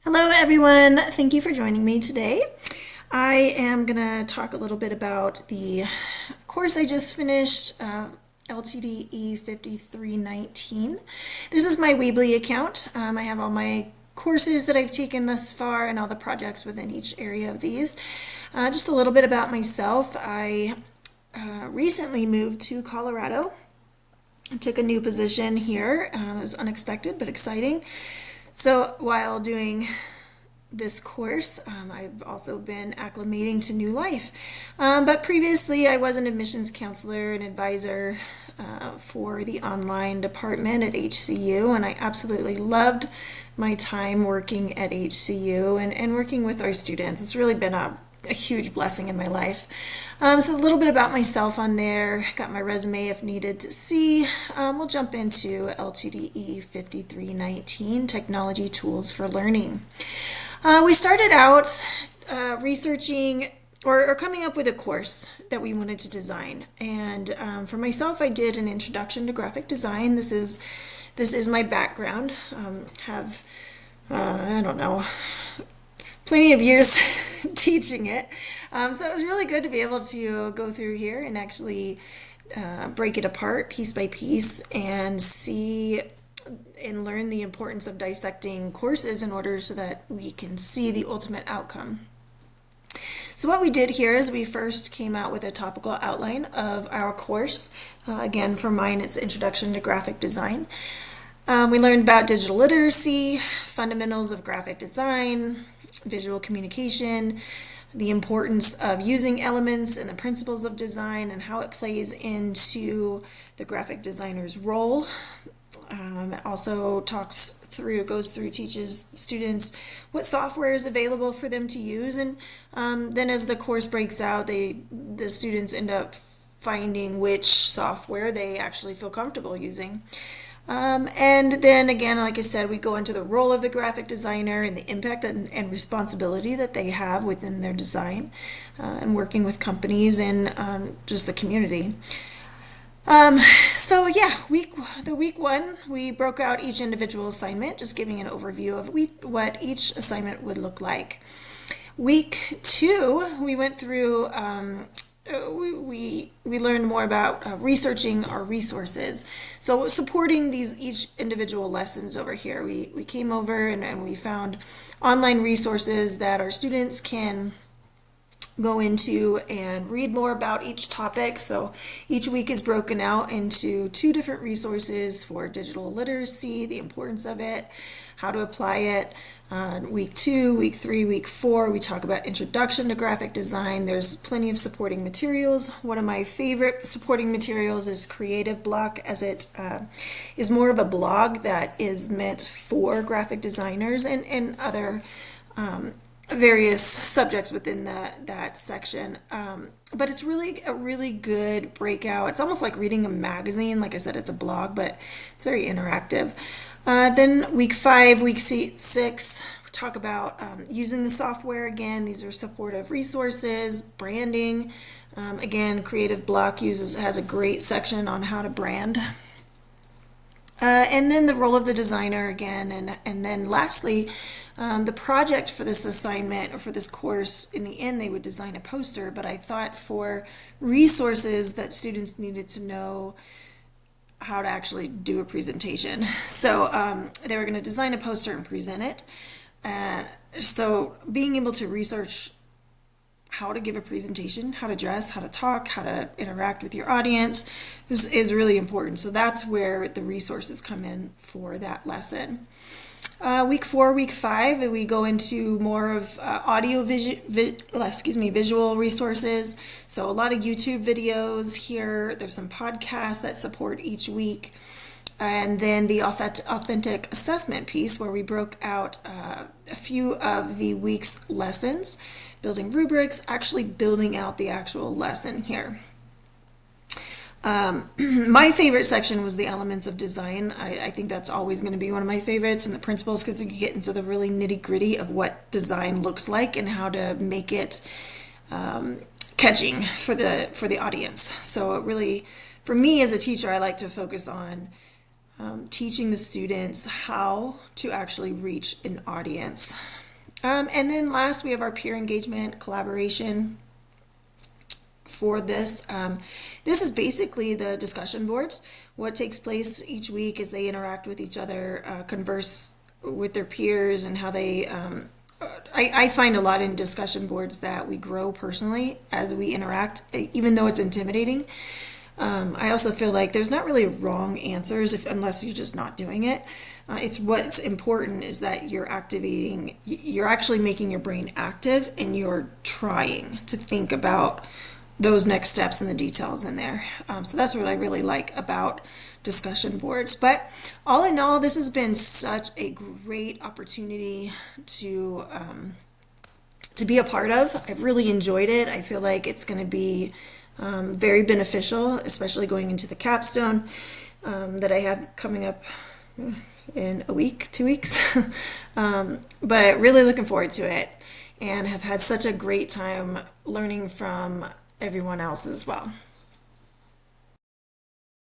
Hello, everyone. Thank you for joining me today. I am going to talk a little bit about the course I just finished, LTDE 5319. This is my Weebly account. I have all my courses that I've taken thus far and all the projects within each area of these. Just a little bit about myself. I recently moved to Colorado. I took a new position here. It was unexpected but exciting. So while doing this course, I've also been acclimating to new life. But previously, I was an admissions counselor and advisor for the online department at HCU, and I absolutely loved my time working at HCU and working with our students. It's really been a huge blessing in my life. So a little bit about myself on there. Got my resume if needed to see. We'll jump into LTDE 5319, Technology Tools for Learning. We started out researching or coming up with a course that we wanted to design. And for myself, I did an introduction to graphic design. This is my background. I don't know, plenty of years teaching it. So it was really good to be able to go through here and actually break it apart piece by piece and see and learn the importance of dissecting courses in order so that we can see the ultimate outcome. So what we did here is we first came out with a topical outline of our course. Again, for mine, it's Introduction to Graphic Design. We learned about digital literacy, fundamentals of graphic design, visual communication, the importance of using elements and the principles of design and how it plays into the graphic designer's role. It also goes through, teaches students what software is available for them to use, and then as the course breaks out, the students end up finding which software they actually feel comfortable using. And then again, like I said, we go into the role of the graphic designer and the impact and responsibility that they have within their design and working with companies and just the community. So yeah, week one, we broke out each individual assignment, just giving an overview of what each assignment would look like. Week two, we went through, we learned more about researching our resources. So supporting each individual lessons over here, we came over and we found online resources that our students can go into and read more about each topic. So each week is broken out into 2 different resources for digital literacy, the importance of it, how to apply it. Week 2, week 3, week 4, we talk about introduction to graphic design. There's plenty of supporting materials. One of my favorite supporting materials is Creative Block, as it is more of a blog that is meant for graphic designers and other various subjects within that section. But it's really a really good breakout. It's almost like reading a magazine. Like I said, it's a blog, but it's very interactive. Then week 5, week 6, we talk about using the software again. These are supportive resources, branding. Again, Creative Block has a great section on how to brand. And then the role of the designer again, and then lastly, the project for this assignment or for this course, in the end they would design a poster, but I thought for resources that students needed to know how to actually do a presentation. So they were going to design a poster and present it. So being able to research how to give a presentation, how to dress, how to talk, how to interact with your audience is really important. So that's where the resources come in for that lesson. Week 4, week 5, we go into more of visual resources. So a lot of YouTube videos here. There's some podcasts that support each week. And then the authentic assessment piece, where we broke out a few of the week's lessons, building rubrics, actually building out the actual lesson here. My favorite section was the elements of design. I think that's always going to be one of my favorites, and the principles, because you get into the really nitty-gritty of what design looks like and how to make it catching for the audience. So it really, for me as a teacher, I like to focus on teaching the students how to actually reach an audience. And then last, we have our peer engagement collaboration for this. This is basically the discussion boards. What takes place each week is they interact with each other, converse with their peers, and how they. I find a lot in discussion boards that we grow personally as we interact, even though it's intimidating. I also feel like there's not really wrong answers unless you're just not doing it. It's what's important is that you're actually making your brain active and you're trying to think about those next steps and the details in there. So that's what I really like about discussion boards. But all in all, this has been such a great opportunity to be a part of. I've really enjoyed it. I feel like it's going to be very beneficial, especially going into the capstone that I have coming up in a week, 2 weeks. But really looking forward to it and have had such a great time learning from everyone else as well.